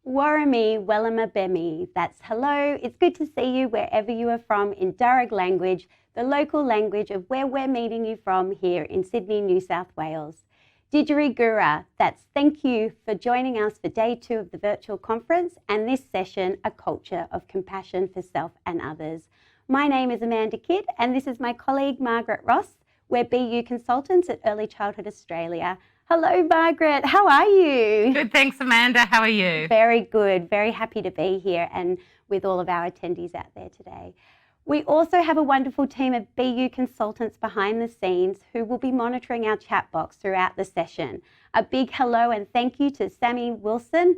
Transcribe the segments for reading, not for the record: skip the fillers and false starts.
Warami Wellama Bemi. That's hello. It's good to see you wherever you are from in Darug language, the local language of where we're meeting you from here in Sydney, New South Wales. Didgeridoo, that's thank you for joining us for day 2 of the virtual conference and this session, A Culture of Compassion for Self and Others. My name is Amanda Kidd and this is my colleague Margaret Ross. We're BU consultants at Early Childhood Australia. Hello, Margaret. How are you? Good, thanks, Amanda. How are you? Very good. Very happy to be here and with all of our attendees out there today. We also have a wonderful team of BU consultants behind the scenes who will be monitoring our chat box throughout the session. A big hello and thank you to Sammy Wilson,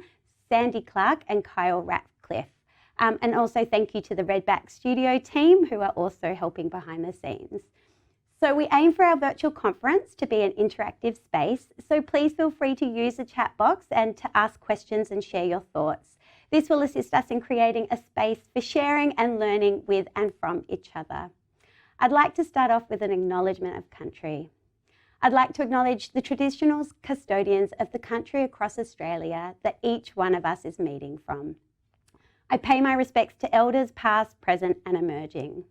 Sandy Clark and Kyle Ratcliffe. And also thank you to the Redback Studio team who are also helping behind the scenes. So we aim for our virtual conference to be an interactive space, so please feel free to use the chat box and to ask questions and share your thoughts. This will assist us in creating a space for sharing and learning with and from each other. I'd like to start off with an acknowledgement of country. I'd like to acknowledge the traditional custodians of the country across Australia that each one of us is meeting from. I pay my respects to elders past, present and emerging.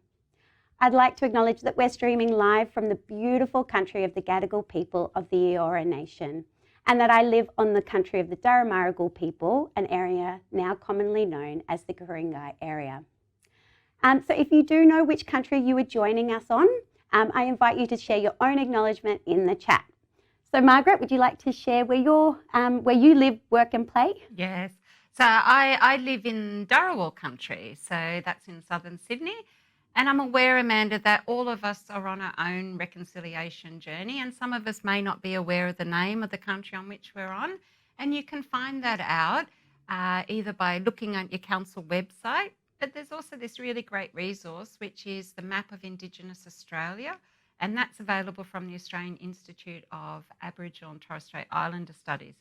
I'd like to acknowledge that we're streaming live from the beautiful country of the Gadigal people of the Eora Nation and that I live on the country of the Darramaragal people, an area now commonly known as the Ku-ring-gai area. So if you do know which country you are joining us on, I invite you to share your own acknowledgement in the chat. So Margaret, would you like to share where you live, work and play? Yes. So I live in Dharawal country, so that's in southern Sydney. And I'm aware, Amanda, that all of us are on our own reconciliation journey and some of us may not be aware of the name of the country on which we're on. And you can find that out either by looking at your council website, but there's also this really great resource, which is the Map of Indigenous Australia. And that's available from the Australian Institute of Aboriginal and Torres Strait Islander Studies.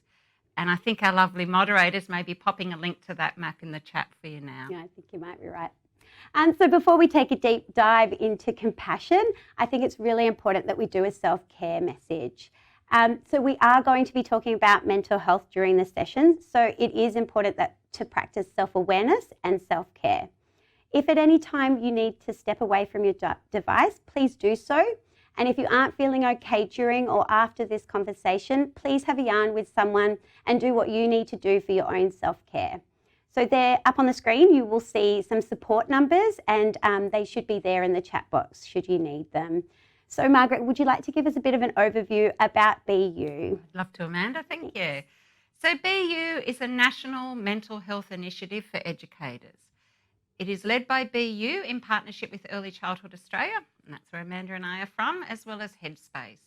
And I think our lovely moderators may be popping a link to that map in the chat for you now. Yeah, I think you might be right. So before we take a deep dive into compassion, I think it's really important that we do a self-care message. So we are going to be talking about mental health during the session, so it is important to practice self-awareness and self-care. If at any time you need to step away from your device, please do so. And if you aren't feeling okay during or after this conversation, please have a yarn with someone and do what you need to do for your own self-care. So there, up on the screen, you will see some support numbers and they should be there in the chat box should you need them. So Margaret, would you like to give us a bit of an overview about BU? I'd love to, Amanda. Thank you. So BU is a national mental health initiative for educators. It is led by BU in partnership with Early Childhood Australia, and that's where Amanda and I are from, as well as Headspace.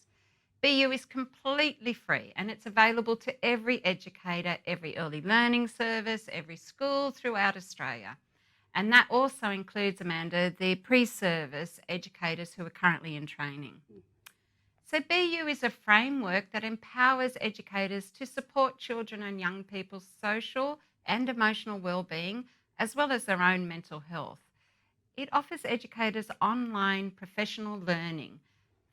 BU is completely free and it's available to every educator, every early learning service, every school throughout Australia. And that also includes, Amanda, the pre-service educators who are currently in training. So BU is a framework that empowers educators to support children and young people's social and emotional well-being, as well as their own mental health. It offers educators online professional learning,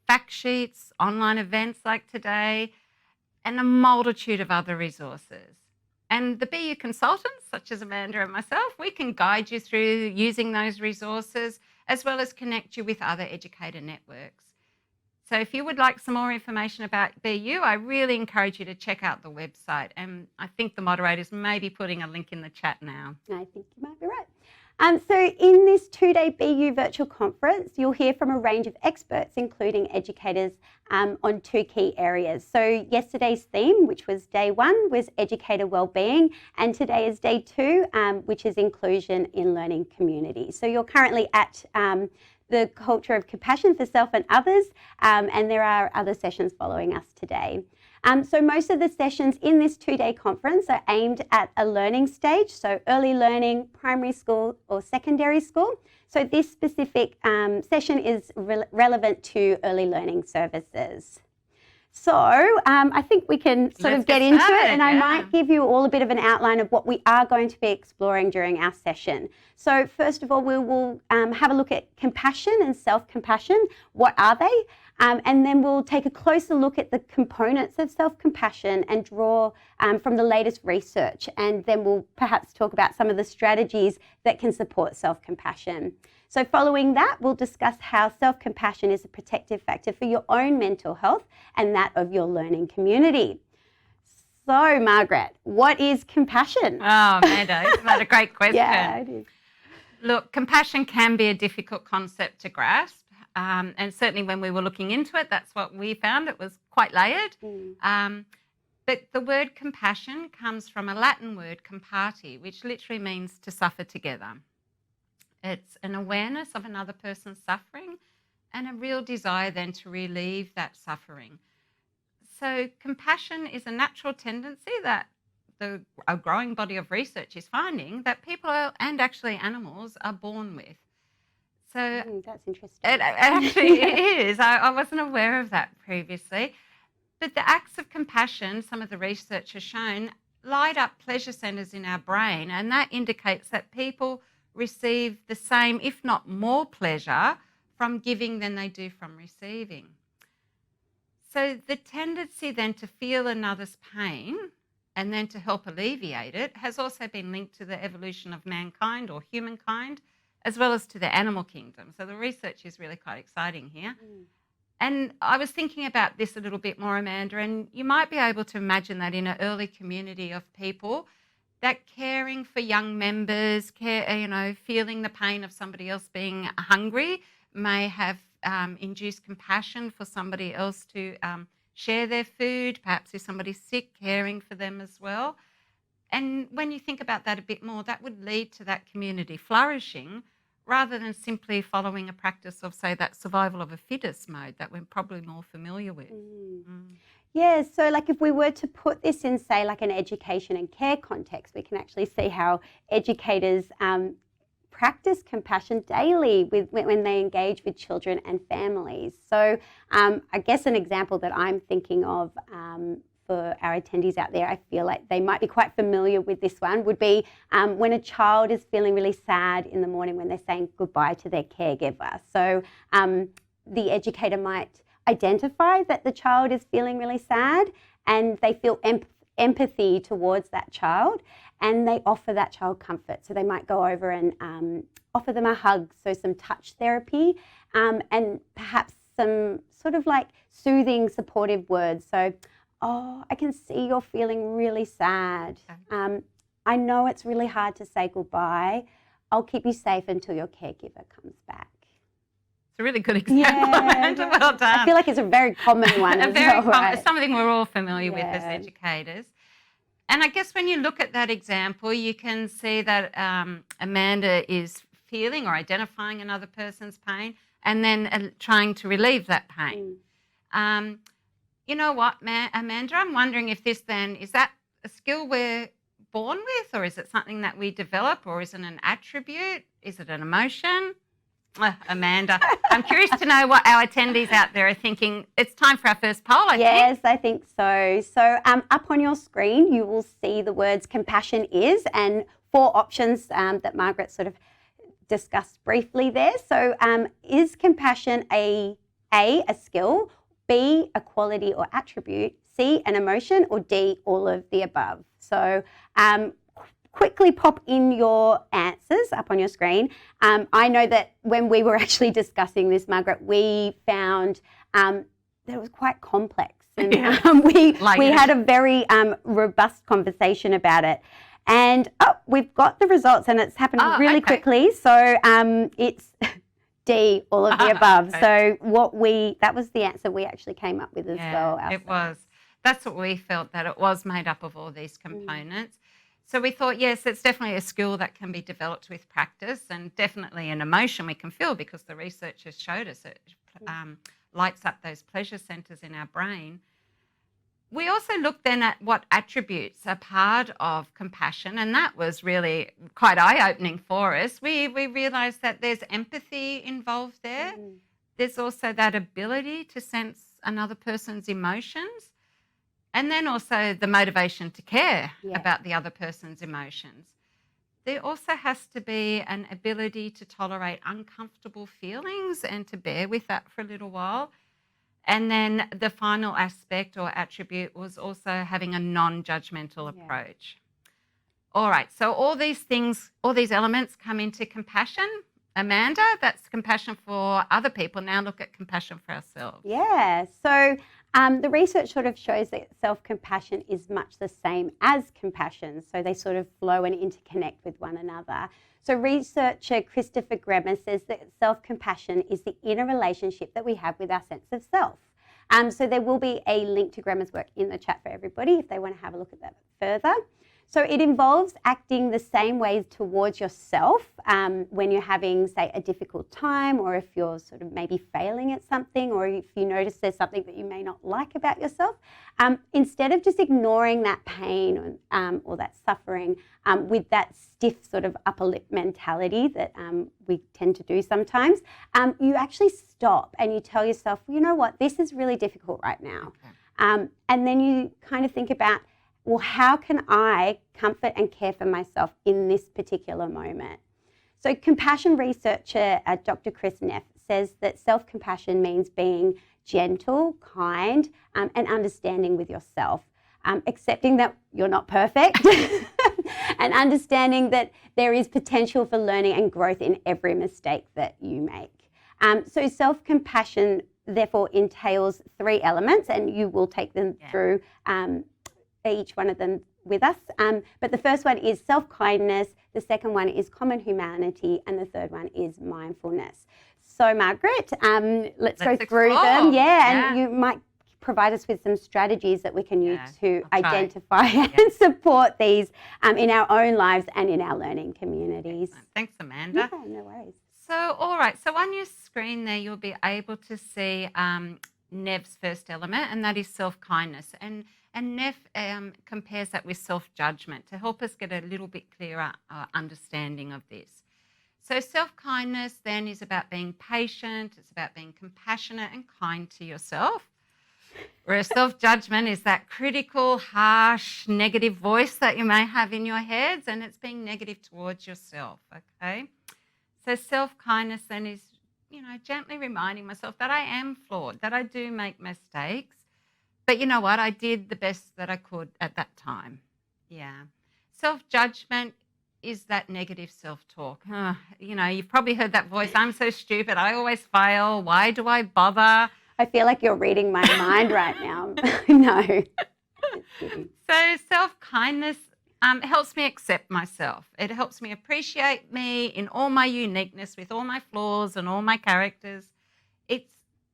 fact sheets, online events like today, and a multitude of other resources. And the BU consultants, such as Amanda and myself, we can guide you through using those resources, as well as connect you with other educator networks. So if you would like some more information about BU, I really encourage you to check out the website. And I think the moderators may be putting a link in the chat now. I think you might be right. So in this 2-day BU virtual conference, you'll hear from a range of experts, including educators on 2 key areas. So yesterday's theme, which was day 1, was educator wellbeing, and today is day 2, which is inclusion in learning communities. So you're currently at the culture of compassion for self and others, and there are other sessions following us today. So most of the sessions in this 2-day conference are aimed at a learning stage, so early learning, primary school or secondary school. So this specific session is relevant to early learning services. So I think we can sort of get into it, and I might give you all a bit of an outline of what we are going to be exploring during our session. So first of all, we will have a look at compassion and self-compassion. What are they? And then we'll take a closer look at the components of self-compassion and draw from the latest research. And then we'll perhaps talk about some of the strategies that can support self-compassion. So following that, we'll discuss how self-compassion is a protective factor for your own mental health and that of your learning community. So, Margaret, what is compassion? Oh, Amanda, isn't that a great question? Yeah, it is. Look, compassion can be a difficult concept to grasp. And certainly when we were looking into it, that's what we found. It was quite layered. But the word compassion comes from a Latin word, compati, which literally means to suffer together. It's an awareness of another person's suffering and a real desire then to relieve that suffering. So compassion is a natural tendency that a growing body of research is finding that people and actually animals are born with. So that's interesting. It actually is. I wasn't aware of that previously. But the acts of compassion, some of the research has shown, light up pleasure centres in our brain, and that indicates that people receive the same, if not more, pleasure from giving than they do from receiving. So the tendency then to feel another's pain and then to help alleviate it has also been linked to the evolution of mankind or humankind, as well as to the animal kingdom. So the research is really quite exciting here. And I was thinking about this a little bit more, Amanda, and you might be able to imagine that in an early community of people, that caring for young members, feeling the pain of somebody else being hungry may have induced compassion for somebody else to share their food, perhaps if somebody's sick, caring for them as well. And when you think about that a bit more, that would lead to that community flourishing rather than simply following a practice of, say, that survival of a fittest mode that we're probably more familiar with. Yeah, so like if we were to put this in, say, like an education and care context, we can actually see how educators practice compassion daily when they engage with children and families. So I guess an example that I'm thinking of for our attendees out there, I feel like they might be quite familiar with this one, would be when a child is feeling really sad in the morning when they're saying goodbye to their caregiver. So the educator might identify that the child is feeling really sad and they feel empathy towards that child, and they offer that child comfort. So they might go over and offer them a hug, so some touch therapy, and perhaps some sort of like soothing, supportive words. So, oh, I can see you're feeling really sad. I know it's really hard to say goodbye. I'll keep you safe until your caregiver comes back. It's a really good example, Amanda. Well done. I feel like it's a very common one. It's something we're all familiar with as educators. And I guess when you look at that example, you can see that Amanda is feeling or identifying another person's pain and then trying to relieve that pain. You know what, Amanda, I'm wondering if this then, is that a skill we're born with, or is it something that we develop, or is it an attribute? Is it an emotion? Amanda, I'm curious to know what our attendees out there are thinking. It's time for our first poll, I think. Yes, I think so. So up on your screen, you will see the words compassion is, and 4 options that Margaret sort of discussed briefly there. So is compassion a skill, B, a quality or attribute, C, an emotion, or D, all of the above? So quickly pop in your answers up on your screen. I know that when we were actually discussing this, Margaret, we found that it was quite complex. And we had a very robust conversation about it. And we've got the results, and it's happened really quickly. So it's D, all of the above. So that was the answer we actually came up with as well. It was. That's what we felt, that it was made up of all these components. So we thought, yes, it's definitely a skill that can be developed with practice, and definitely an emotion we can feel because the research has showed us it lights up those pleasure centres in our brain. We also looked then at what attributes are part of compassion, and that was really quite eye-opening for us. We realised that there's empathy involved there. There's also that ability to sense another person's emotions. And then also the motivation to care about the other person's emotions. There also has to be an ability to tolerate uncomfortable feelings and to bear with that for a little while. And then the final aspect or attribute was also having a non-judgmental approach. All right, so all these things, all these elements come into compassion. Amanda, that's compassion for other people. Now look at compassion for ourselves. Yeah, so the research sort of shows that self-compassion is much the same as compassion. So they sort of flow and interconnect with one another. So researcher Christopher Gremmer says that self-compassion is the inner relationship that we have with our sense of self. So there will be a link to Gremmer's work in the chat for everybody if they want to have a look at that further. So it involves acting the same ways towards yourself when you're having, say, a difficult time, or if you're sort of maybe failing at something, or if you notice there's something that you may not like about yourself. Instead of just ignoring that pain or that suffering with that stiff sort of upper lip mentality that we tend to do sometimes, you actually stop and you tell yourself, well, you know what, this is really difficult right now. Okay. And then you kind of think about, well, how can I comfort and care for myself in this particular moment? So compassion researcher Dr. Chris Neff says that self-compassion means being gentle, kind, and understanding with yourself, accepting that you're not perfect and understanding that there is potential for learning and growth in every mistake that you make. So self-compassion therefore entails 3 elements, and you will take them through each one of them with us. But the first one is self-kindness, the second one is common humanity, and the third one is mindfulness. So Margaret, let's go through them. And you might provide us with some strategies that we can use to identify and support these in our own lives and in our learning communities. Excellent. Thanks, Amanda. Yeah, no worries. So, all right. So on your screen there, you'll be able to see Nev's first element, and that is self-kindness. And Nev compares that with self-judgment to help us get a little bit clearer understanding of this. So self-kindness then is about being patient, it's about being compassionate and kind to yourself. Whereas self-judgment is that critical, harsh, negative voice that you may have in your heads, and it's being negative towards yourself, okay? So self-kindness then is, gently reminding myself that I am flawed, that I do make mistakes. But you know what? I did the best that I could at that time. Yeah. Self-judgment is that negative self-talk. You've probably heard that voice. I'm so stupid. I always fail. Why do I bother? I feel like you're reading my mind right now. No. So self-kindness helps me accept myself. It helps me appreciate me in all my uniqueness, with all my flaws and all my characters.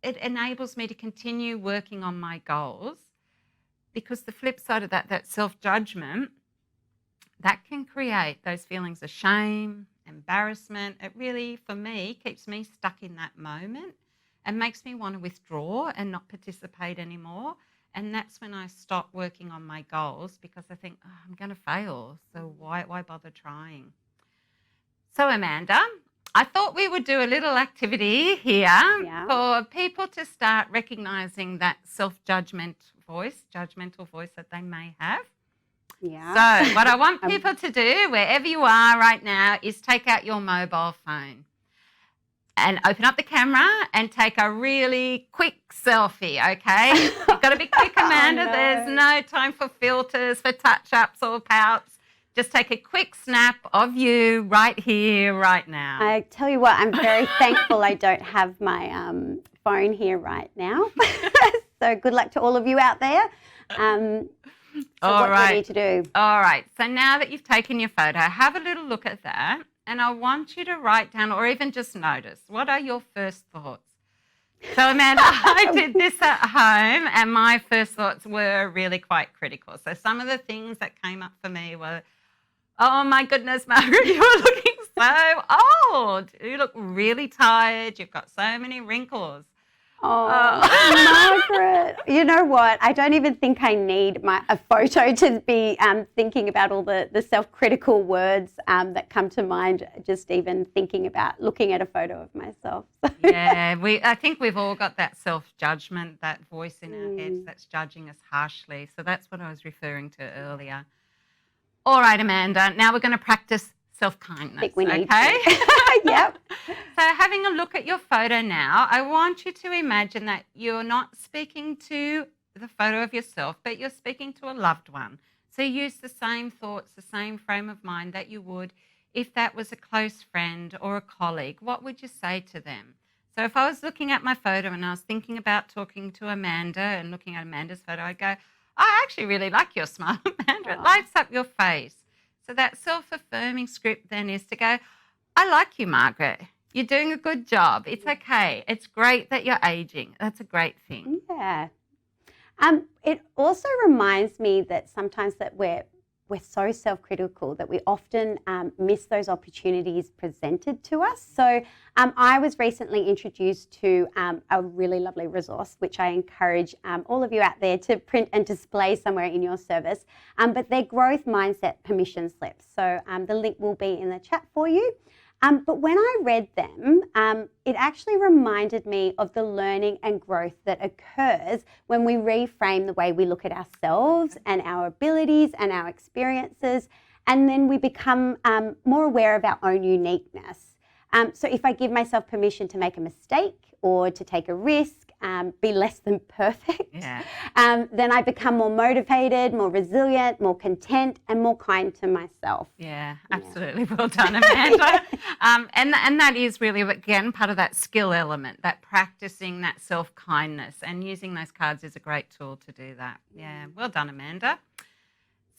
It enables me to continue working on my goals, because the flip side of that self-judgment, that can create those feelings of shame, embarrassment. It really, for me, keeps me stuck in that moment and makes me want to withdraw and not participate anymore. And that's when I stop working on my goals, because I think, I'm going to fail, so why bother trying? So Amanda, I thought we would do a little activity here for people to start recognising that self-judgmental voice that they may have. Yeah. So what I want people to do, wherever you are right now, is take out your mobile phone and open up the camera and take a really quick selfie, okay? You've got to be quick, Amanda. No. There's no time for filters, for touch-ups or pouts. Just take a quick snap of you right here, right now. I tell you what, I'm very thankful I don't have my phone here right now. So good luck to all of you out there. So what do you need to do? All right. So now that you've taken your photo, have a little look at that. And I want you to write down, or even just notice, what are your first thoughts? So Amanda, I did this at home, and my first thoughts were really quite critical. So some of the things that came up for me were, oh my goodness, Margaret, you're looking so old. You look really tired. You've got so many wrinkles. Oh, Margaret. You know what? I don't even think I need a photo to be thinking about all the self-critical words that come to mind, just even thinking about looking at a photo of myself. Yeah, I think we've all got that self-judgment, that voice in our heads that's judging us harshly. So that's what I was referring to earlier. All right, Amanda, now we're going to practice Self-kindness, I think we need okay? to. Yep. So having a look at your photo now, I want you to imagine that you're not speaking to the photo of yourself, but you're speaking to a loved one. So use the same thoughts, the same frame of mind that you would if that was a close friend or a colleague. What would you say to them? So if I was looking at my photo and I was thinking about talking to Amanda and looking at Amanda's photo, I'd go, I actually really like your smile, Amanda. It lights up your face. So that self-affirming script then is to go, I like you, Margaret. You're doing a good job. It's okay. It's great that you're aging. That's a great thing. Yeah. It also reminds me that sometimes that we're so self-critical that we often miss those opportunities presented to us. So I was recently introduced to a really lovely resource, which I encourage all of you out there to print and display somewhere in your service. But they're growth mindset permission slips. So the link will be in the chat for you. But when I read them, it actually reminded me of the learning and growth that occurs when we reframe the way we look at ourselves and our abilities and our experiences, and then we become more aware of our own uniqueness. So if I give myself permission to make a mistake or to take a risk, be less than perfect, then I become more motivated, more resilient, more content, and more kind to myself. Yeah, absolutely. Well done, Amanda. And that is really, again, part of that skill element, that practicing that self-kindness, and using those cards is a great tool to do that. Yeah, well done, Amanda.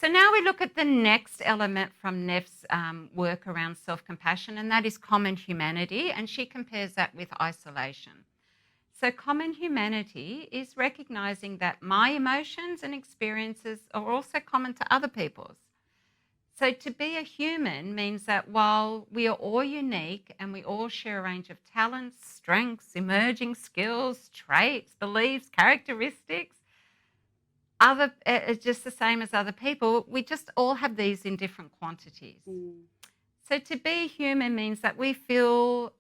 So now we look at the next element from Neff's work around self-compassion, and that is common humanity, and she compares that with isolation. So common humanity is recognizing that my emotions and experiences are also common to other people's. So to be a human means that while we are all unique and we all share a range of talents, strengths, emerging skills, traits, beliefs, characteristics, just the same as other people, we just all have these in different quantities. So to be human means that we feel,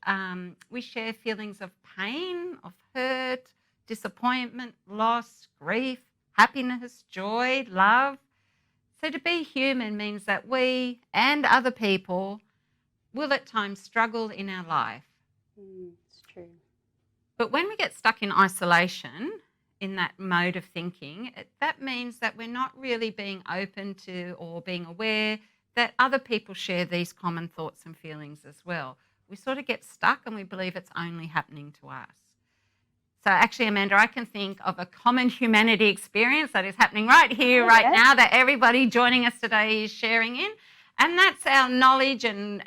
we share feelings of pain, of hurt, disappointment, loss, grief, happiness, joy, love. So to be human means that we and other people will at times struggle in our life. It's true. But when we get stuck in isolation, in that mode of thinking, that means that we're not really being open to or being aware that other people share these common thoughts and feelings as well. We sort of get stuck and we believe it's only happening to us. So actually, Amanda, I can think of a common humanity experience that is happening right here, right now, that everybody joining us today is sharing in. And that's our knowledge and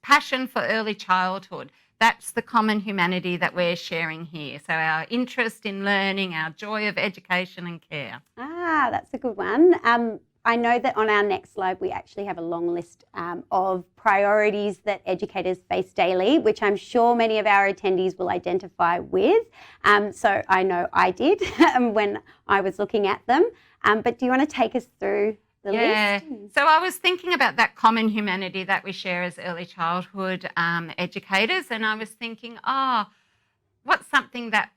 passion for early childhood. That's the common humanity that we're sharing here. So our interest in learning, our joy of education and care. That's a good one. I know that on our next slide, we actually have a long list of priorities that educators face daily, which I'm sure many of our attendees will identify with. So I know I did when I was looking at them. But do you want to take us through the list? So I was thinking about that common humanity that we share as early childhood educators. And I was thinking, what's something that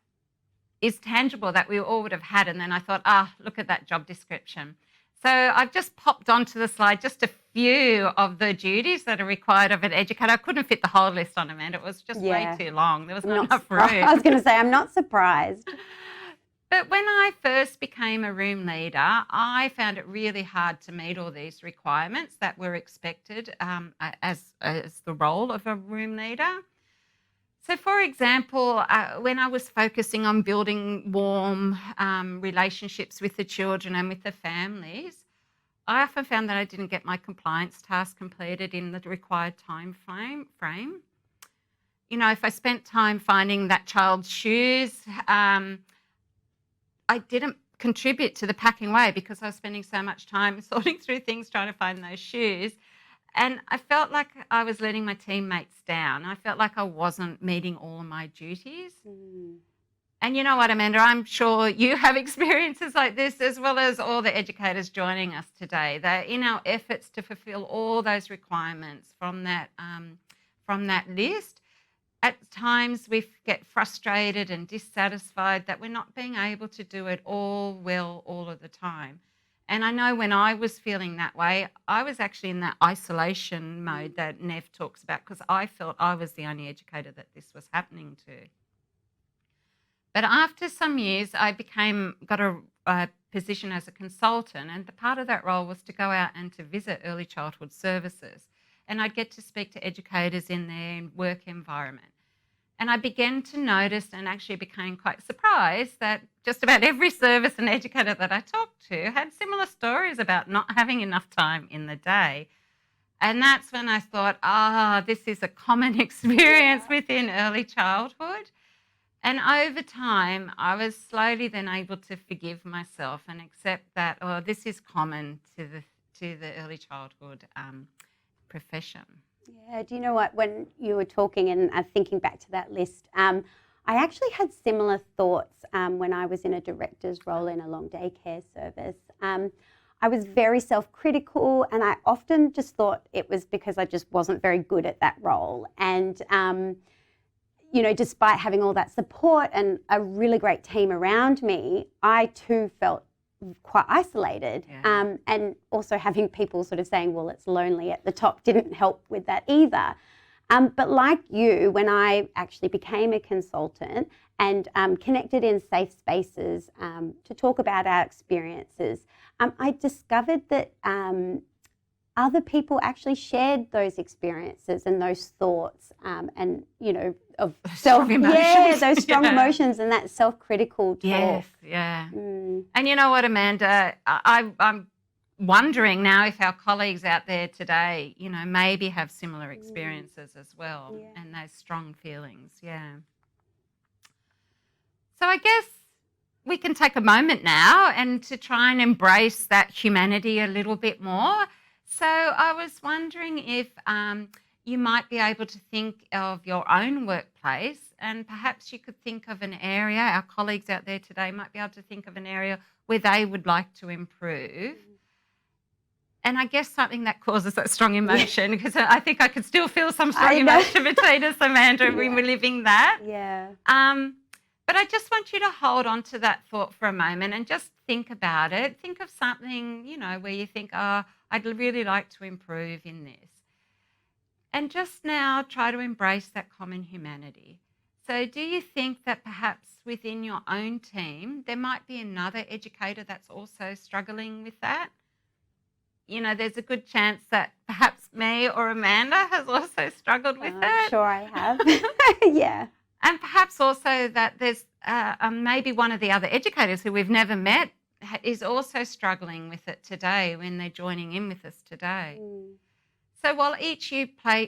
is tangible that we all would have had? And then I thought, look at that job description. So I've just popped onto the slide just a few of the duties that are required of an educator. I couldn't fit the whole list on, Amanda. It was just way too long. There was not enough room. I was going to say, I'm not surprised. But when I first became a room leader, I found it really hard to meet all these requirements that were expected as the role of a room leader. So, for example, when I was focusing on building warm relationships with the children and with the families, I often found that I didn't get my compliance task completed in the required time frame. You know, if I spent time finding that child's shoes, I didn't contribute to the packing away because I was spending so much time sorting through things trying to find those shoes. And I felt like I was letting my teammates down. I felt like I wasn't meeting all of my duties. And you know what, Amanda, I'm sure you have experiences like this, as well as all the educators joining us today, that in our efforts to fulfill all those requirements from that list, at times we get frustrated and dissatisfied that we're not being able to do it all well all of the time. And I know when I was feeling that way, I was actually in that isolation mode that Nev talks about, because I felt I was the only educator that this was happening to. But after some years, I got a position as a consultant, and the part of that role was to go out and to visit early childhood services. And I'd get to speak to educators in their work environment. And I began to notice, and actually became quite surprised, that just about every service and educator that I talked to had similar stories about not having enough time in the day. And that's when I thought, this is a common experience within early childhood. And over time, I was slowly then able to forgive myself and accept that, this is common to the early childhood profession. Yeah, do you know what, when you were talking and thinking back to that list, I actually had similar thoughts when I was in a director's role in a long day care service. I was very self-critical, and I often just thought it was because I just wasn't very good at that role. And, despite having all that support and a really great team around me, I too felt quite isolated. Yeah. And also having people sort of saying, well, it's lonely at the top didn't help with that either. But like you, when I actually became a consultant and connected in safe spaces to talk about our experiences, I discovered that other people actually shared those experiences and those thoughts and, of strong emotions. Yeah, those strong emotions and that self-critical talk. Yes, yeah. And you know what, Amanda, I'm wondering now if our colleagues out there today, maybe have similar experiences as well, and those strong feelings, yeah. So I guess we can take a moment now and to try and embrace that humanity a little bit more. So I was wondering if you might be able to think of your own workplace, and perhaps you could think of an area, our colleagues out there today might be able to think of an area where they would like to improve. And I guess something that causes that strong emotion, because I think I could still feel some strong emotion between us, Amanda, if we were living that. Yeah. But I just want you to hold on to that thought for a moment and just think about it. Think of something, where you think, I'd really like to improve in this. And just now try to embrace that common humanity. So do you think that perhaps within your own team, there might be another educator that's also struggling with that? There's a good chance that perhaps me or Amanda has also struggled with that. I'm sure I have. Yeah. And perhaps also that there's maybe one of the other educators who we've never met is also struggling with it today when they're joining in with us today. So while each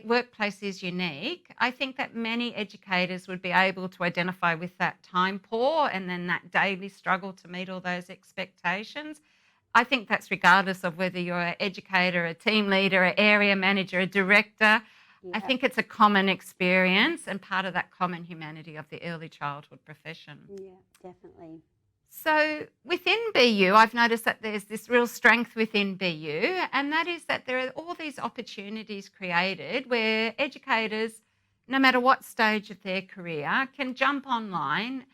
workplace is unique, I think that many educators would be able to identify with that time poor and then that daily struggle to meet all those expectations. I think that's regardless of whether you're an educator, a team leader, an area manager, a director. Yeah. I think it's a common experience and part of that common humanity of the early childhood profession. Yeah, definitely. So within BU, I've noticed that there's this real strength within BU, and that is that there are all these opportunities created where educators, no matter what stage of their career, can jump online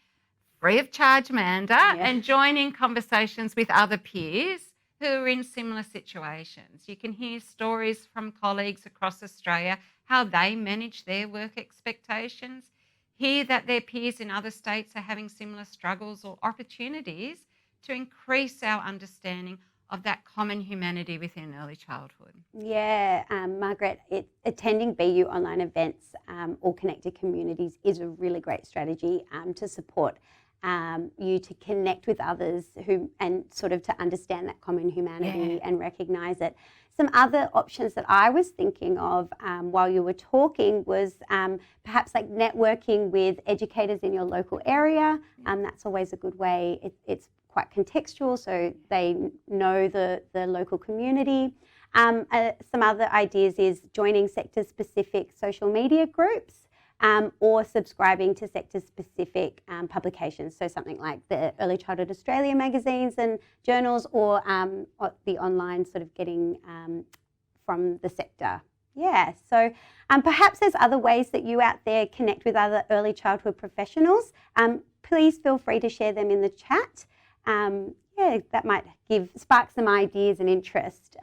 free of charge, Amanda, and join in conversations with other peers who are in similar situations. You can hear stories from colleagues across Australia, how they manage their work expectations, hear that their peers in other states are having similar struggles or opportunities to increase our understanding of that common humanity within early childhood. Yeah, Margaret, attending BU online events or connected communities is a really great strategy to support you to connect with others and sort of to understand that common humanity and recognise it. Some other options that I was thinking of while you were talking was perhaps like networking with educators in your local area. That's always a good way. It's quite contextual, so they know the local community. Some other ideas is joining sector-specific social media groups. Or subscribing to sector-specific publications, so something like the Early Childhood Australia magazines and journals, or the online sort of getting from the sector. Yeah, so perhaps there's other ways that you out there connect with other early childhood professionals. Please feel free to share them in the chat. yeah, that might spark some ideas and interest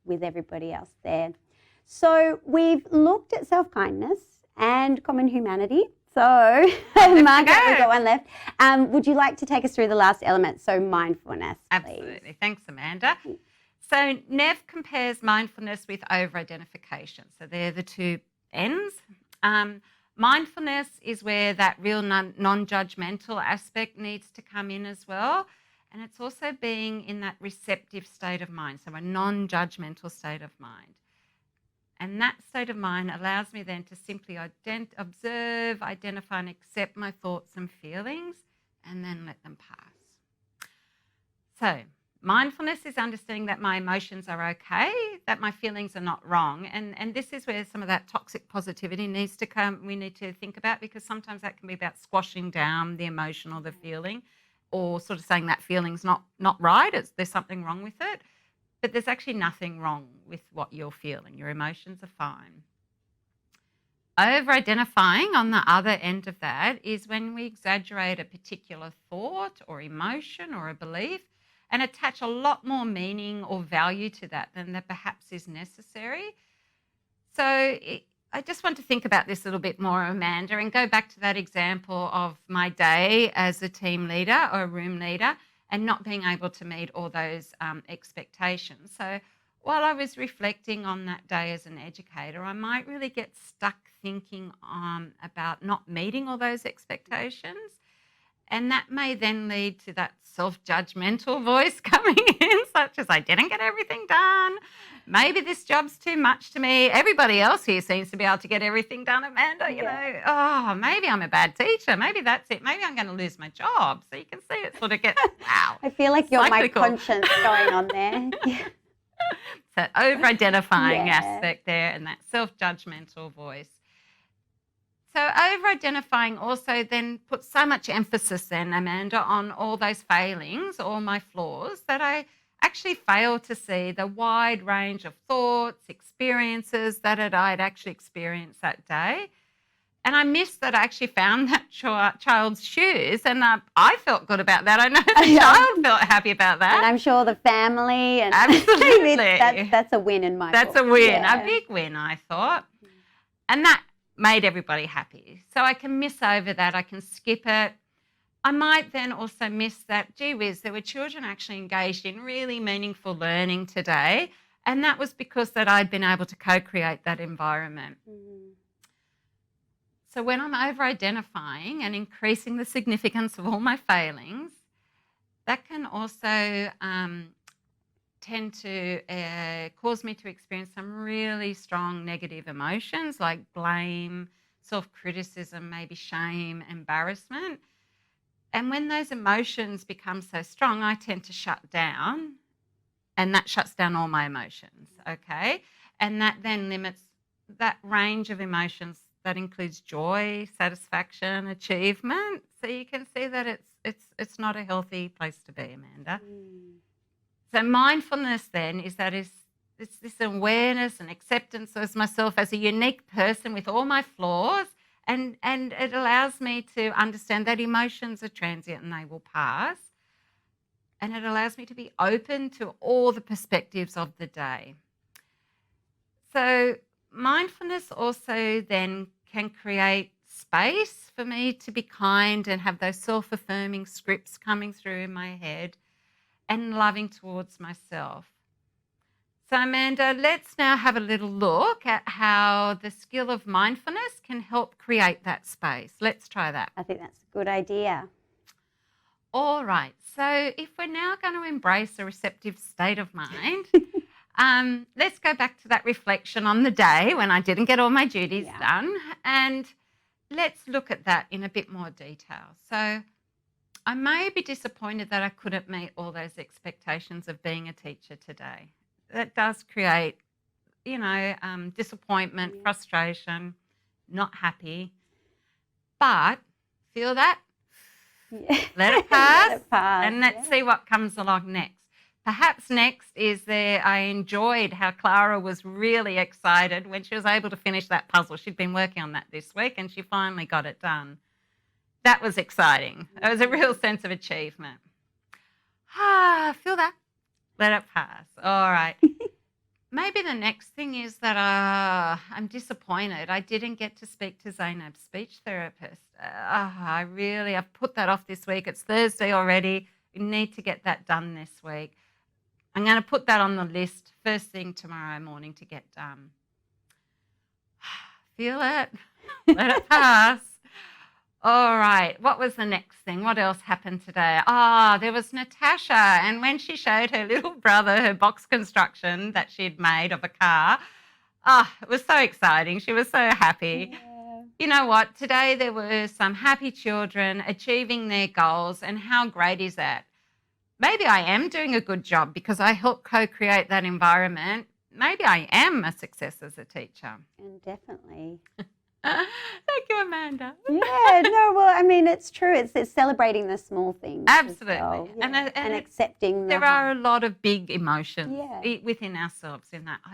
with everybody else there. So we've looked at self-kindness and common humanity. So, Margaret, we've got one left. Would you like to take us through the last element, so mindfulness, please? Absolutely. Thanks, Amanda. So Nev compares mindfulness with over-identification. So they're the two ends. Mindfulness is where that real non-judgmental aspect needs to come in as well. And it's also being in that receptive state of mind, so a non-judgmental state of mind. And that state of mind allows me then to simply observe, identify and accept my thoughts and feelings and then let them pass. So mindfulness is understanding that my emotions are okay, that my feelings are not wrong. And this is where some of that toxic positivity needs to come. We need to think about, because sometimes that can be about squashing down the emotion or the feeling, or sort of saying that feeling's not right, there's something wrong with it. But there's actually nothing wrong with what you're feeling. Your emotions are fine. Over-identifying on the other end of that is when we exaggerate a particular thought or emotion or a belief and attach a lot more meaning or value to that than that perhaps is necessary. So I just want to think about this a little bit more, Amanda, and go back to that example of my day as a team leader or a room leader and not being able to meet all those expectations. So while I was reflecting on that day as an educator, I might really get stuck thinking about not meeting all those expectations. And that may then lead to that self-judgmental voice coming in, such as I didn't get everything done. Maybe this job's too much to me. Everybody else here seems to be able to get everything done, Amanda. You know, oh, maybe I'm a bad teacher. Maybe that's it. Maybe I'm going to lose my job. So you can see it sort of gets, wow. I feel like you're my conscience going on there. Yeah. So over-identifying aspect there and that self-judgmental voice. So over-identifying also then puts so much emphasis then, Amanda, on all those failings, all my flaws, that I actually fail to see the wide range of thoughts, experiences that I'd actually experienced that day. And I missed that I actually found that child's shoes, and I felt good about that. I know the child felt happy about that. And I'm sure the family. And absolutely. that's a win in my book. That's a win, a big win, I thought. And that made everybody happy. So I can miss over that. I can skip it. I might then also miss that, gee whiz, there were children actually engaged in really meaningful learning today, and that was because that I'd been able to co-create that environment. So when I'm over-identifying and increasing the significance of all my failings, that can also tend to cause me to experience some really strong negative emotions like blame, self-criticism, maybe shame, embarrassment. And when those emotions become so strong, I tend to shut down, and that shuts down all my emotions, okay? And that then limits that range of emotions that includes joy, satisfaction, achievement. So you can see that it's not a healthy place to be, Amanda. So mindfulness then is this awareness and acceptance of myself as a unique person with all my flaws, and it allows me to understand that emotions are transient and they will pass, and it allows me to be open to all the perspectives of the day. So mindfulness also then can create space for me to be kind and have those self-affirming scripts coming through in my head, and loving towards myself. So Amanda, let's now have a little look at how the skill of mindfulness can help create that space. Let's try that. I think that's a good idea. All right. So if we're now going to embrace a receptive state of mind, let's go back to that reflection on the day when I didn't get all my duties done, and let's look at that in a bit more detail. So I may be disappointed that I couldn't meet all those expectations of being a teacher today. That does create, disappointment, frustration, not happy. But feel that, let it pass, and let's see what comes along next. Perhaps next is I enjoyed how Clara was really excited when she was able to finish that puzzle. She'd been working on that this week and she finally got it done. That was exciting. It was a real sense of achievement. Feel that? Let it pass. All right. Maybe the next thing is that I'm disappointed. I didn't get to speak to Zainab's speech therapist. I've put that off this week. It's Thursday already. We need to get that done this week. I'm going to put that on the list first thing tomorrow morning to get done. Feel it? Let it pass. All right. What was the next thing? What else happened today? There was Natasha. And when she showed her little brother her box construction that she'd made of a car, it was so exciting. She was so happy. Yeah. You know what? Today there were some happy children achieving their goals. And how great is that? Maybe I am doing a good job because I helped co-create that environment. Maybe I am a success as a teacher. And definitely. Thank you, Amanda. Yeah, no, well, I mean, it's true. It's celebrating the small things. Absolutely. Well. Yeah. And accepting there are a lot of big emotions within ourselves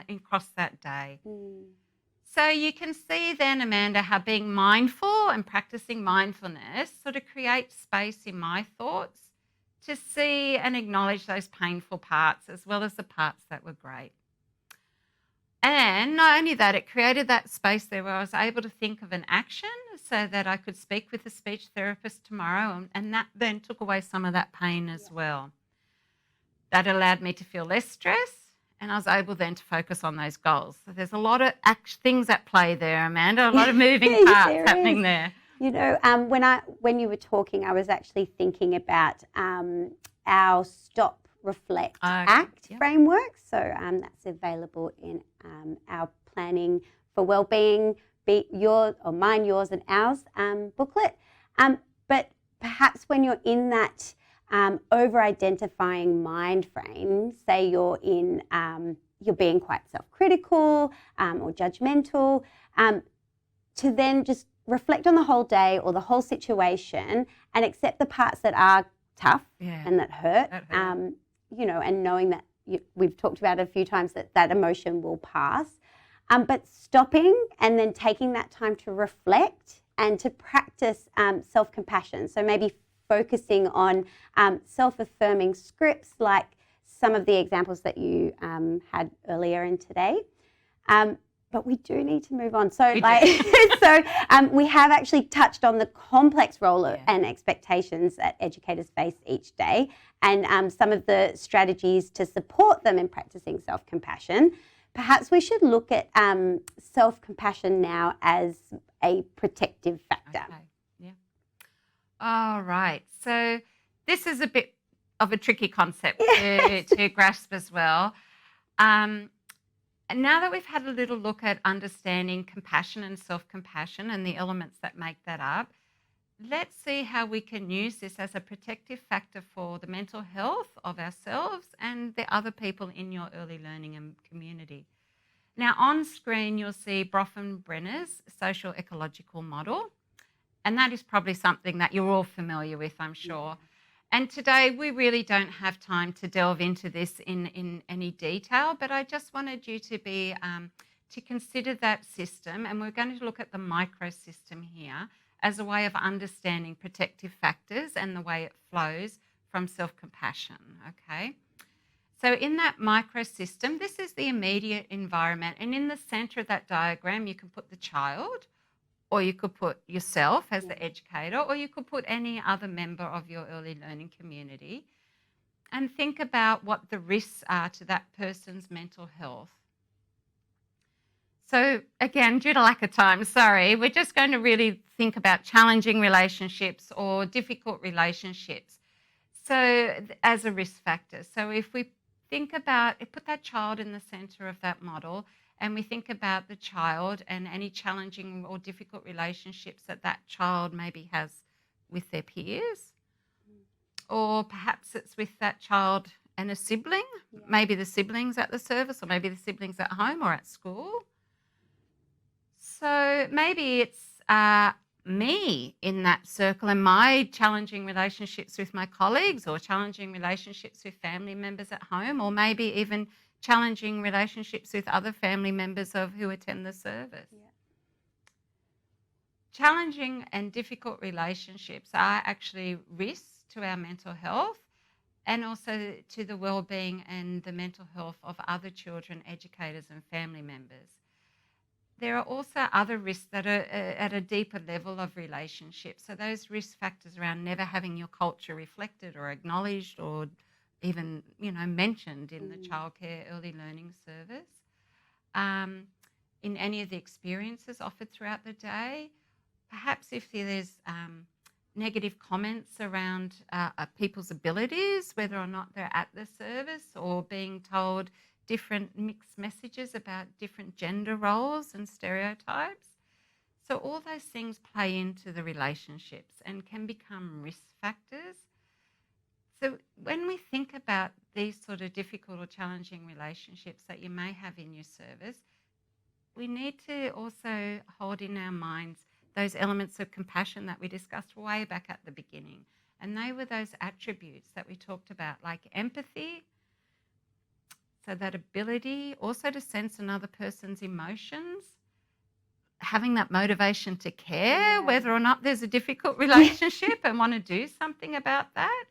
across that day. So you can see then, Amanda, how being mindful and practicing mindfulness sort of creates space in my thoughts to see and acknowledge those painful parts as well as the parts that were great. And not only that, it created that space there where I was able to think of an action so that I could speak with a speech therapist tomorrow, and that then took away some of that pain as well. That allowed me to feel less stress, and I was able then to focus on those goals. So there's a lot of things at play there, Amanda, a lot of moving parts happening there. You know, when you were talking, I was actually thinking about our stop, reflect, act framework. So that's available in our Planning for Wellbeing, Mine, Yours and Ours booklet. But perhaps when you're in that over-identifying mind frame, say you're being quite self-critical or judgmental, to then just reflect on the whole day or the whole situation and accept the parts that are tough and that hurt. You know, and knowing that we've talked about it a few times that emotion will pass, but stopping and then taking that time to reflect and to practice self-compassion. So maybe focusing on self-affirming scripts like some of the examples that you had earlier in today. But we do need to move on. So, we have actually touched on the complex role and expectations that educators face each day, and some of the strategies to support them in practicing self-compassion. Perhaps we should look at self-compassion now as a protective factor. Okay. Yeah. All right. So this is a bit of a tricky concept to grasp as well. And now that we've had a little look at understanding compassion and self-compassion and the elements that make that up, let's see how we can use this as a protective factor for the mental health of ourselves and the other people in your early learning and community. Now, on screen, you'll see Bronfenbrenner's social ecological model, and that is probably something that you're all familiar with, I'm sure. And today we really don't have time to delve into this in any detail, but I just wanted you to be to consider that system, and we're going to look at the microsystem here as a way of understanding protective factors and the way it flows from self-compassion, okay? So in that microsystem, this is the immediate environment, and in the center of that diagram you can put the child, or you could put yourself as the educator, or you could put any other member of your early learning community, and think about what the risks are to that person's mental health. So again, due to lack of time, sorry, we're just going to really think about challenging relationships or difficult relationships. So as a risk factor. So if we think about, put that child in the center of that model, and we think about the child and any challenging or difficult relationships that that child maybe has with their peers, or perhaps it's with that child and a sibling, maybe the siblings at the service, or maybe the siblings at home or at school. So maybe it's me in that circle and my challenging relationships with my colleagues, or challenging relationships with family members at home, or maybe even challenging relationships with other family members who attend the service. Challenging and difficult relationships are actually risks to our mental health, and also to the well-being and the mental health of other children, educators and family members. There are also other risks that are at a deeper level of relationship. So those risk factors around never having your culture reflected or acknowledged or even, mentioned in the childcare early learning service. In any of the experiences offered throughout the day, perhaps if there's negative comments around people's abilities, whether or not they're at the service, or being told different mixed messages about different gender roles and stereotypes. So all those things play into the relationships and can become risk factors. So when we think about these sort of difficult or challenging relationships that you may have in your service, we need to also hold in our minds those elements of compassion that we discussed way back at the beginning. And they were those attributes that we talked about, like empathy, so that ability also to sense another person's emotions, having that motivation to care, whether or not there's a difficult relationship and want to do something about that.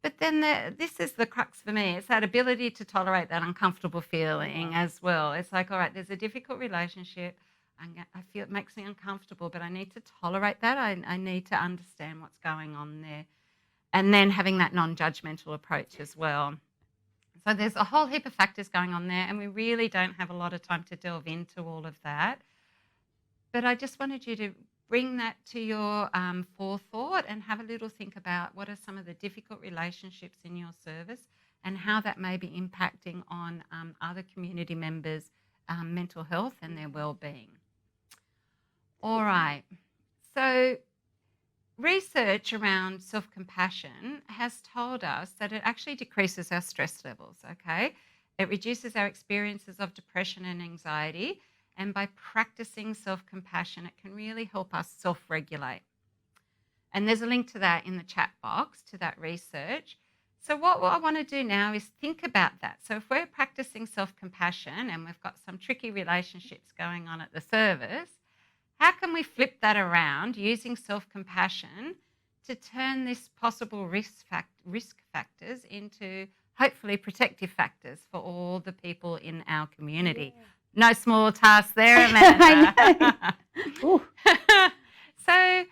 But then this is the crux for me. It's that ability to tolerate that uncomfortable feeling as well. It's like, all right, there's a difficult relationship. I feel it makes me uncomfortable, but I need to tolerate that. I need to understand what's going on there. And then having that non-judgmental approach as well. So there's a whole heap of factors going on there, and we really don't have a lot of time to delve into all of that. But I just wanted you to bring that to your forethought and have a little think about what are some of the difficult relationships in your service and how that may be impacting on other community members' mental health and their well-being. All right. So research around self-compassion has told us that it actually decreases our stress levels, okay? It reduces our experiences of depression and anxiety, and by practicing self-compassion, it can really help us self-regulate. And there's a link to that in the chat box, to that research. So what I want to do now is think about that. So if we're practicing self-compassion and we've got some tricky relationships going on at the service, how can we flip that around using self-compassion to turn this possible risk factors into hopefully protective factors for all the people in our community? Yeah. No small task there, Amanda. So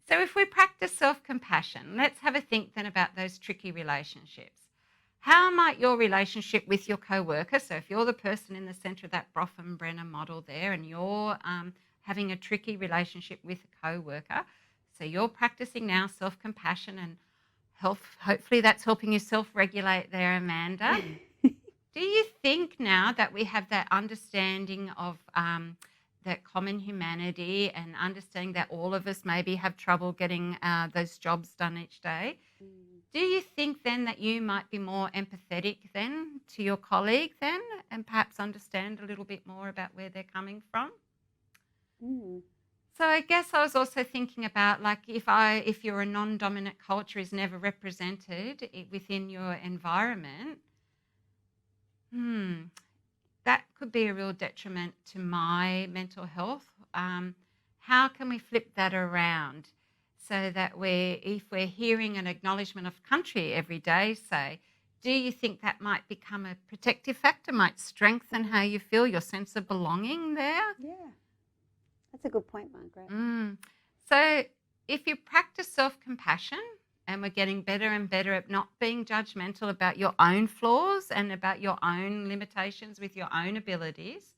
if we practice self-compassion, let's have a think then about those tricky relationships. How might your relationship with your co-worker, so if you're the person in the centre of that Broffen-Brenner model there and you're having a tricky relationship with a co-worker, so you're practicing now self-compassion and hopefully that's helping you self-regulate there, Amanda. Do you think now that we have that understanding of that common humanity and understanding that all of us maybe have trouble getting those jobs done each day, do you think then that you might be more empathetic then to your colleague then and perhaps understand a little bit more about where they're coming from? So I guess I was also thinking about, like, if your non-dominant culture is never represented within your environment, that could be a real detriment to my mental health. How can we flip that around so that if we're hearing an acknowledgement of country every day, say, do you think that might become a protective factor, might strengthen how you feel, your sense of belonging there? Yeah, that's a good point, Margaret. So if you practice self-compassion, and we're getting better and better at not being judgmental about your own flaws and about your own limitations with your own abilities,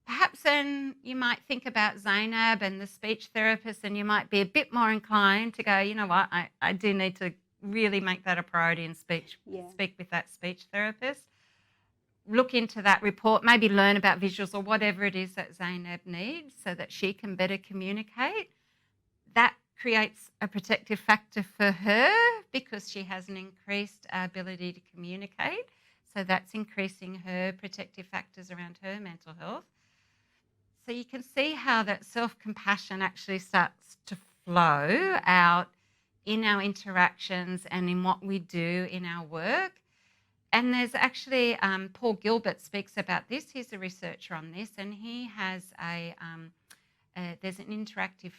perhaps then you might think about Zainab and the speech therapist, and you might be a bit more inclined to go, you know what, I do need to really make that a priority and speak with that speech therapist. Look into that report, maybe learn about visuals or whatever it is that Zainab needs so that she can better communicate. That creates a protective factor for her because she has an increased ability to communicate. So that's increasing her protective factors around her mental health. So you can see how that self-compassion actually starts to flow out in our interactions and in what we do in our work. And there's actually, Paul Gilbert speaks about this. He's a researcher on this, and he has there's an interactive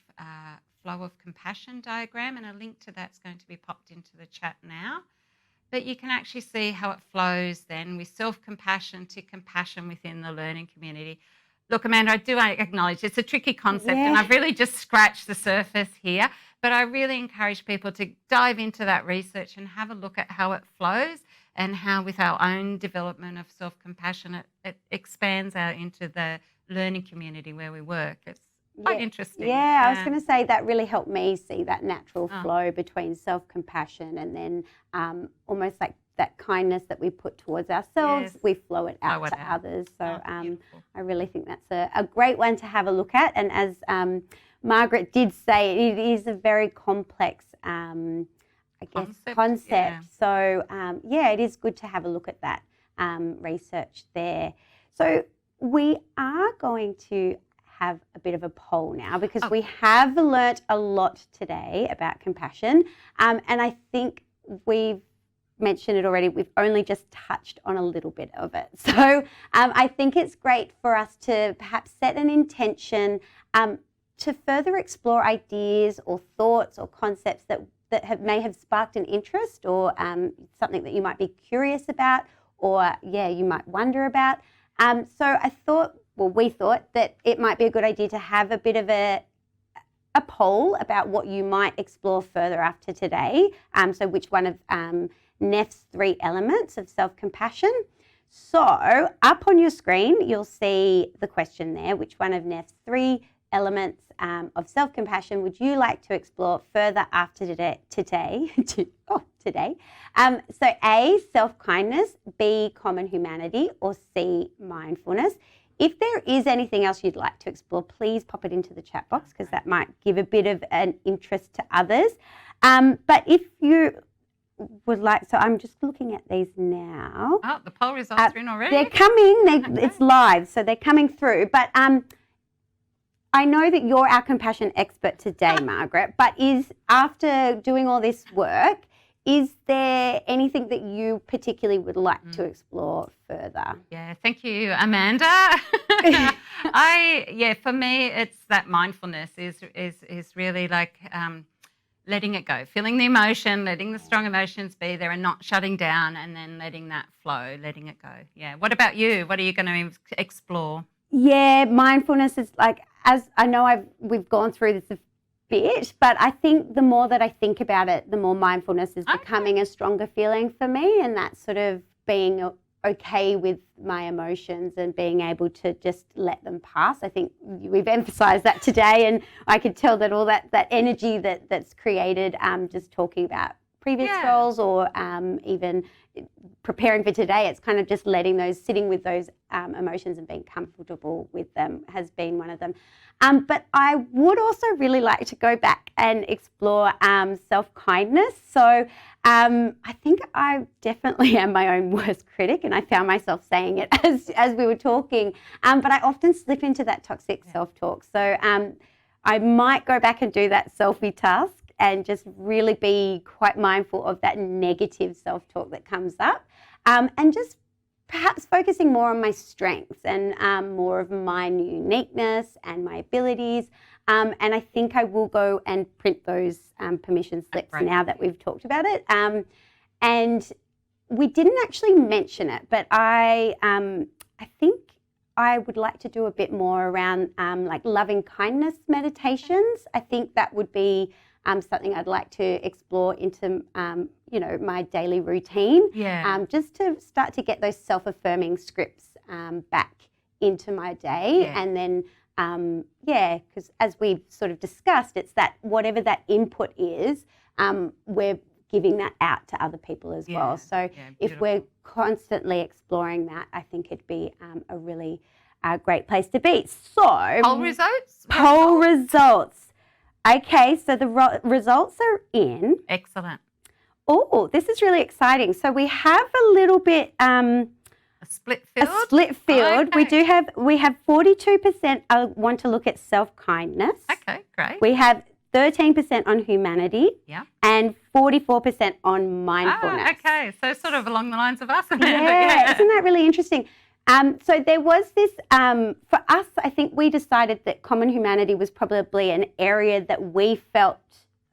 flow of compassion diagram, and a link to that's going to be popped into the chat now. But you can actually see how it flows then with self-compassion to compassion within the learning community. Look, Amanda, I do acknowledge it's a tricky concept, and I've really just scratched the surface here, but I really encourage people to dive into that research and have a look at how it flows and how with our own development of self-compassion, it expands out into the learning community where we work. It's quite interesting. Yeah, I was going to say that really helped me see that natural flow between self-compassion and then almost like that kindness that we put towards ourselves, we flow it out to others. So I really think that's a great one to have a look at. And as Margaret did say, it is a very complex, concept. Yeah. So, it is good to have a look at that research there. So we are going to have a bit of a poll now because we have learnt a lot today about compassion. And I think we've mentioned it already, we've only just touched on a little bit of it. So I think it's great for us to perhaps set an intention to further explore ideas or thoughts or concepts that may have sparked an interest or something that you might be curious about or, you might wonder about. So we thought that it might be a good idea to have a bit of a poll about what you might explore further after today. So which one of Neff's 3 elements of self-compassion. So up on your screen, you'll see the question there, which one of Neff's 3 elements of self-compassion would you like to explore further after today? So A, self-kindness, B, common humanity, or C, mindfulness. If there is anything else you'd like to explore, please pop it into the chat box because that might give a bit of an interest to others. But if you would like, so I'm just looking at these now. Oh, the poll results are in already? They're coming. It's live, so they're coming through. But I know that you're our compassion expert today, Margaret, but after doing all this work, is there anything that you particularly would like to explore further? Yeah, thank you, Amanda. For me, it's that mindfulness is really like letting it go, feeling the emotion, letting the strong emotions be there and not shutting down and then letting that flow, letting it go. Yeah. What about you? What are you going to explore? Yeah, mindfulness is like, as I know we've gone through this a bit, but I think the more that I think about it, the more mindfulness is becoming a stronger feeling for me, and that's sort of being okay with my emotions and being able to just let them pass. I think we've emphasised that today, and I could tell that all that energy that's created just talking about previous roles or even preparing for today, it's kind of just sitting with those emotions and being comfortable with them has been one of them. But I would also really like to go back and explore self-kindness. So I think I definitely am my own worst critic, and I found myself saying it as we were talking. But I often slip into that toxic self-talk. So I might go back and do that selfie task and just really be quite mindful of that negative self-talk that comes up, and just perhaps focusing more on my strengths and more of my uniqueness and my abilities. And I think I will go and print those permission slips now that we've talked about it. And we didn't actually mention it, but I think I would like to do a bit more around like loving kindness meditations. I think that would be something I'd like to explore into, my daily routine. Yeah. Just to start to get those self-affirming scripts back into my day. Yeah. And then, because as we've sort of discussed, it's that whatever that input is, we're giving that out to other people as well. So if we're constantly exploring that, I think it'd be a really great place to be. So poll results? Poll results. Okay, so the results are in. Excellent. Oh, this is really exciting. So we have a little bit a split field. A split field. Okay. We have 42% want to look at self-kindness. Okay, great. We have 13% on humanity. Yeah. And 44% on mindfulness. Okay, so sort of along the lines of us. Yeah, isn't that really interesting? So there was this, for us, I think we decided that common humanity was probably an area that we felt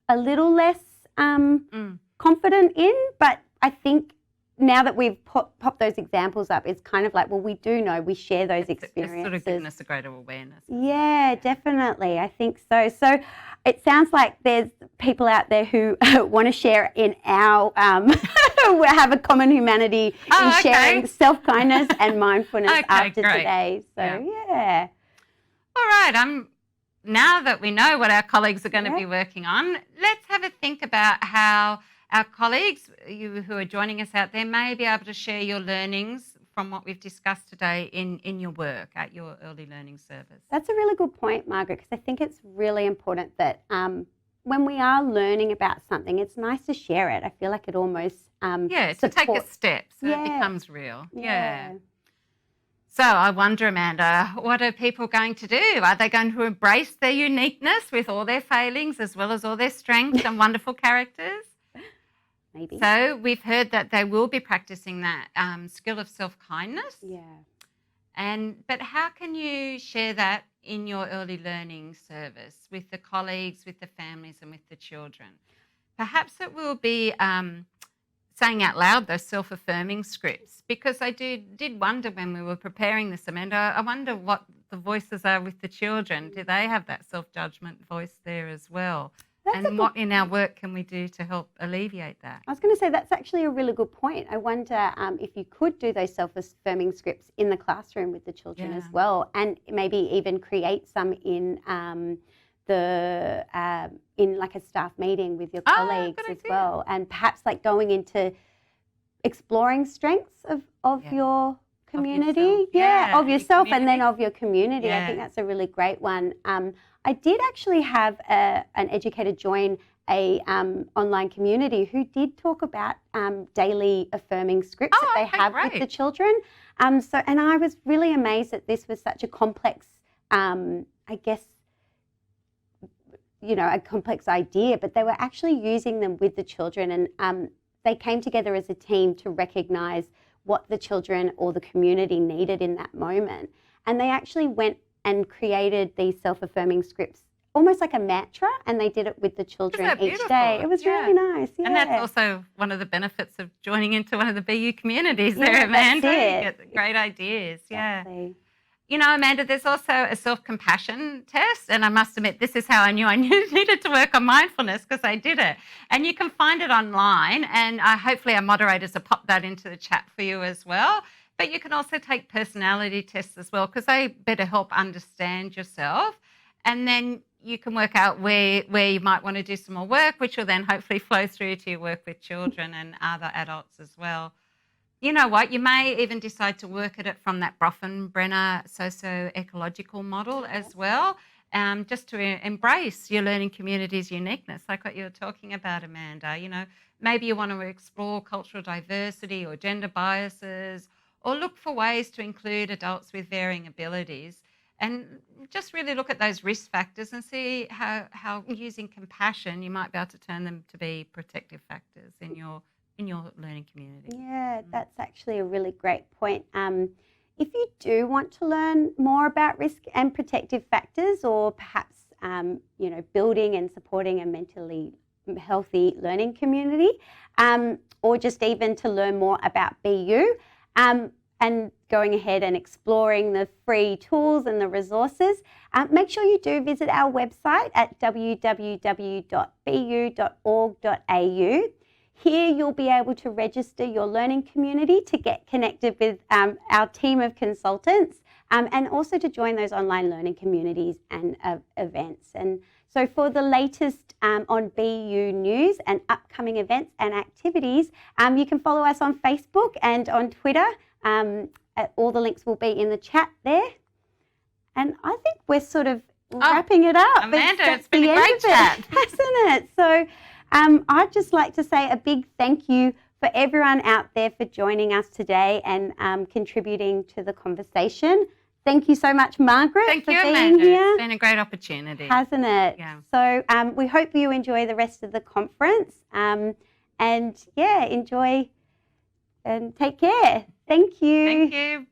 a little less confident in, but I think now that we've popped those examples up, it's kind of like, well, we do know, we share those experiences. It's sort of giving us a greater awareness. Yeah, definitely. I think so. So it sounds like there's people out there who want to share in our, have a common humanity in sharing self-kindness and mindfulness after today. So, yeah. All right. Now that we know what our colleagues are going to be working on, let's have a think about how our colleagues, you who are joining us out there, may be able to share your learnings from what we've discussed today in your work at your early learning service. That's a really good point, Margaret, because I think it's really important that when we are learning about something, it's nice to share it. I feel like it almost to take a step so it becomes real. Yeah. So I wonder, Amanda, what are people going to do? Are they going to embrace their uniqueness with all their failings as well as all their strengths and wonderful characters? Maybe. So we've heard that they will be practicing that skill of self-kindness. Yeah. But how can you share that in your early learning service with the colleagues, with the families and with the children? Perhaps it will be saying out loud those self-affirming scripts, because I did wonder when we were preparing this, Amanda, I wonder what the voices are with the children. Do they have that self-judgment voice there as well? And what in our work can we do to help alleviate that? I was going to say that's actually a really good point. I wonder if you could do those self-affirming scripts in the classroom with the children as well, and maybe even create some in like a staff meeting with your colleagues as well, and perhaps like going into exploring strengths of your community, of yourself and then of your community. I think that's a really great one. I did actually have an educator join a online community who did talk about daily affirming scripts that they have with the children. And I was really amazed that this was such a complex, I guess, a complex idea, but they were actually using them with the children, and they came together as a team to recognise what the children or the community needed in that moment. And they actually went and created these self-affirming scripts, almost like a mantra, and they did it with the children each day. It was really nice. Yeah. And that's also one of the benefits of joining into one of the BU communities there, Amanda. You get great ideas. Exactly. You know, Amanda, there's also a self-compassion test, and I must admit, this is how I knew needed to work on mindfulness, because I did it. And you can find it online, and hopefully our moderators will pop that into the chat for you as well. But you can also take personality tests as well, because they better help understand yourself. And then you can work out where you might want to do some more work, which will then hopefully flow through to your work with children and other adults as well. You know what? You may even decide to work at it from that Bronfenbrenner socio-ecological model as well, just to embrace your learning community's uniqueness, like what you were talking about, Amanda. You know, maybe you want to explore cultural diversity or gender biases, or look for ways to include adults with varying abilities, and just really look at those risk factors and see how using compassion you might be able to turn them to be protective factors in your learning community. Yeah, that's actually a really great point. If you do want to learn more about risk and protective factors, or perhaps building and supporting a mentally healthy learning community, or just even to learn more about BU, and going ahead and exploring the free tools and the resources, make sure you do visit our website at www.bu.org.au. Here you'll be able to register your learning community to get connected with our team of consultants, and also to join those online learning communities and events. And so for the latest on BU news and upcoming events and activities, you can follow us on Facebook and on Twitter. All the links will be in the chat there. And I think we're sort of wrapping it up. Amanda, it's been a great chat. Hasn't it? So I'd just like to say a big thank you for everyone out there for joining us today and contributing to the conversation. Thank you so much, Margaret, for being here. It's been a great opportunity. Hasn't it? Yeah. So we hope you enjoy the rest of the conference, and enjoy and take care. Thank you. Thank you.